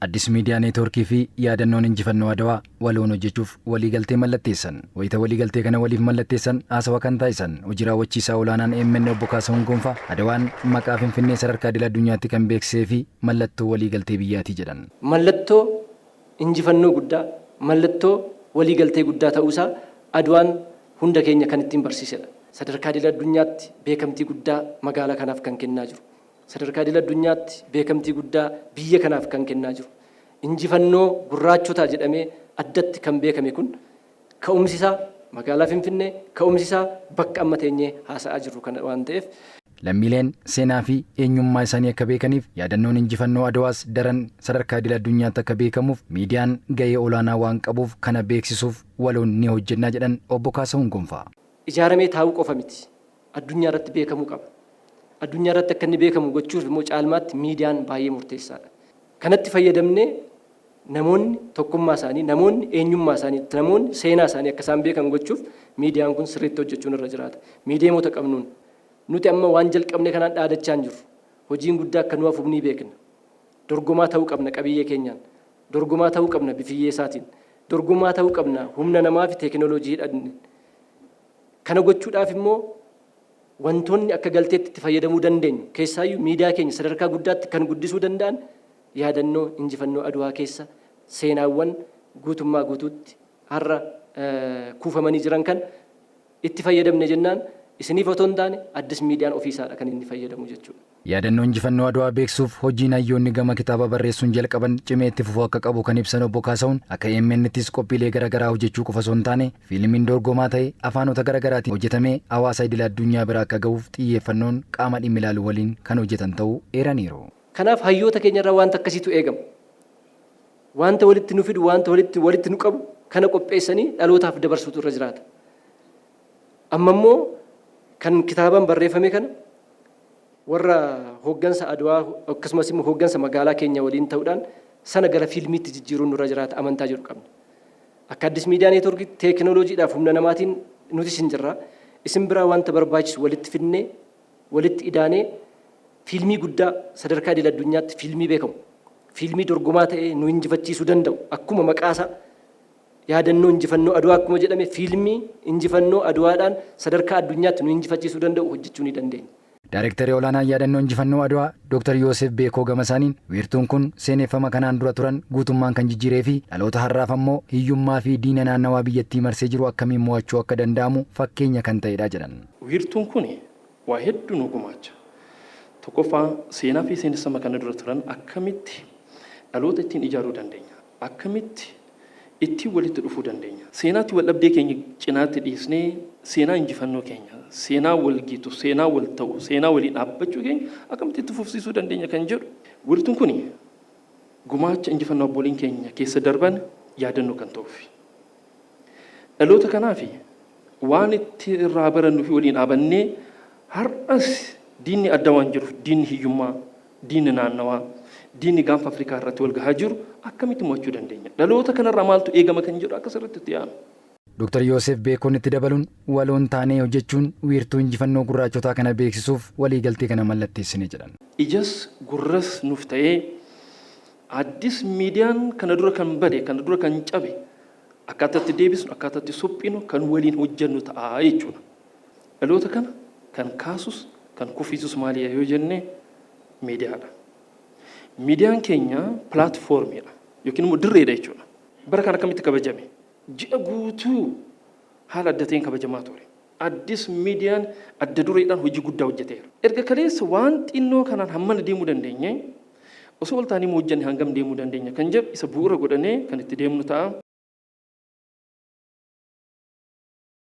Addis Miidiyaa Neetwoorkii fi yaadannoon injifannoo Adawaa waloon hojjechuuf waliigaltee mallatteessan. Wayita waliigaltee kana waliif mallatteessan haasawa kan taasisan hojii raawwachiisaa olaanaan EMN Obbo Kaasahuun Gonfaa Adawaan maqaa Finfinnee sadarkaa idil addunyaatti kan beeksisee fi mallattoo waliigaltee biyyaati jedhan. Mallattoo injifannoo guddaa, mallattoo waliigaltee guddaa ta'uusaa Adawaan hunda keenya kan ittiin barsiisedha. Sadarkaa idil addunyaatti beekamtii guddaa magaalaa kanaaf kan kennaa jiru. Sadarkaa idil addunyaatti beekamtii guddaa biyya kanaaf kan kennaa jiru. Injifannoo gurraachotaa jedhamee addatti kan beekame kun ka'umsi isaa magaalaa Finfinnee, ka'umsi isaa bakka amma teenyee haasa'aa jirru kana waan ta'eef lammiileen seenaa fi eenyummaa isaanii akka beekaniif yaadannoon injifannoo Adawaas daran sadarkaa idil addunyaatti akka beekamuuf miidiyaan gahee olaanaa waan qabuuf kana beeksisuuf waloon ni hojjennaa jedhan Obbo Kaasahuun Gonfaa. Ijaaramee taa'uu qofa miti. Addunyaa irratti beekamuu qaba. Addunyaa irratti akka inni beekamu gochuuf immoo caalmaatti miidiyaan baay'ee murteessaadha. Kanatti fayyadamnee namoonni tokkummaa isaanii, namoonni eenyummaa isaanii, namoonni seenaa isaanii akka isaan beekan gochuuf miidiyaan kun sirriitti hojjechuun irra jiraata. Miidiyamoota qabnuun nuti amma waan jalqabne kanaan dhaadachaa hin jirru. Hojiin guddaa akka nu hafuuf ni beekna. Dorgomaa ta'uu qabna qabiyyee keenyaan. Dorgomaa ta'uu qabna bifiyyee isaatiin. Dorgomaa ta'uu qabna humna namaa fi teekinooloojiidhaan. Kana gochuudhaaf immoo wantoonni akka galteetti itti fayyadamuu dandeenyu keessaayyuu miidiyaa keenya sadarkaa guddaatti kan guddisuu danda'an yaadannoo injifannoo Adawaa keessa seenaawwan guutummaa guutuutti har'a kuufamanii jiran kan itti fayyadamne jennaan isiniif otoo hin taane Addis Miidiyaan ofiisaadha kan inni fayyadamu jechuudha. Yaadannoo injifannoo Adawaa beeksuuf hojiin hayyoonni gama kitaaba barreessuun jalqaban cimee itti fufuu akka qabu kan ibsan Obbo Kaasahuun akka EMN'ttis qophiilee garaagaraa hojjechuu qofa osoo hin taane fiilmiin dorgomaa ta'e afaanota garaagaraatiin hojjetamee hawaasa idil addunyaa bira akka ga'uuf xiyyeeffannoon qaama dhimmi ilaalu waliin kan hojjetan ta'uu eeraniiru. Kanaaf hayyoota keenyarraa wanta akkasiitu eegama. Wanta walitti nu fidu, wanta walitti nu qabu kana qopheessanii dhalootaaf dabarsuutu irra jiraata. Amma immoo kan kitaabaan barreeffame kana warra hooggansa Adawaa akkasumas immoo hooggansa magaalaa keenya waliin ta'uudhaan sana gara fiilmiitti jijjiiruun nurra jiraata amantaa jedhu qabna. Akka Addis Miidiyaa Neetwoorkii teekinooloojiidhaaf humna namaatiin nuti isin jirra. Isin biraa wanta barbaachisu walitti finnee walitti idaanee fiilmii guddaa sadarkaa idil addunyaatti fiilmii beekamu. Fiilmii dorgomaa ta'ee nu injifachiisuu danda'u akkuma maqaasaa yaadannoo injifannoo Adawaa akkuma jedhame fiilmii injifannoo Adawaadhaan sadarkaa addunyaatti nu injifachiisuu danda'u hojjechuu ni dandeenya. Daareektarii olaanaan yaadannoo injifannoo Adawaa Dr. Yoosef Beekoo Gamasaaniin wiirtuun kun seeneffama kanaan dura turan guutummaan kan jijjiiree fi dhaloota har'aaf ammoo hiyyummaa fi diina naannawaa biyyattii marsee jiru akkamiin mo'achuu akka danda'amu fakkeenya kan ta'edha jedhan. Wiirtuun kun waa hedduu nu gumaacha. Tokkoffaa seenaa fi seenessama kana dura turan akkamitti dhaloota ittiin ijaaruu dandeenya? Akkamitti ittiin walitti dhufuu dandeenya? Seenaatti wal dhabdee keenya cinaatti dhiisnee seenaa injifannoo keenya, seenaa wal gitu, seenaa wal ta'u, seenaa waliin dhaabbachuu keenya akkamitti itti fufsiisuu dandeenya kan jedhu. Wiirtuun kun gumaacha injifannoo abbootiin keenya keessa darban yaadannoo kan ta'uuf. Dhaloota kanaaf waan itti irraa barannu fi waliin dhaabannee har'as diinni adda waan jiruuf diinni hiyyummaa, diinni naannawaa, diinni gaanfa Afrikaa irratti wal gahaa jiru akkamitti mo'achuu dandeenya? Dhaloota kanarraa maaltu eegama kan jedhu akka sirriitti itti yaanu. Dr. Yoosef Beekoon itti dabaluun waloon taanee hojjechuun wiirtuu injifannoo gurraachotaa kana beeksisuuf waliigaltee kana mallatteessine jedhan. Ijas gurras nuuf ta'ee Addis Miidiyaan kana dura kan bade, kana dura kan cabe akkaataa itti deebisnu, akkaataa itti suphinu kan waliin hojjennu ta'a jechuudha. Dhaloota kana kan kaasus, kan kuffisus maaliyaa yoo jenne miidiyaadha. Miidiyaan keenya pilaatfoormiidha yookiin immoo dirreedha jechuudha. Bara kana akkamitti kabajame? Ji'a guutuu haala adda ta'een kabajamaa ture. Addis Miidiyaan adda dureedhaan hojii guddaa hojjeteera. Erga kaleessa waan xinnoo kanaan hammana deemuu dandeenye osoo ol taanee hojjenne hangam deemuu dandeenya kan jedhu isa bu'uura godhanee kan itti deemnu ta'a.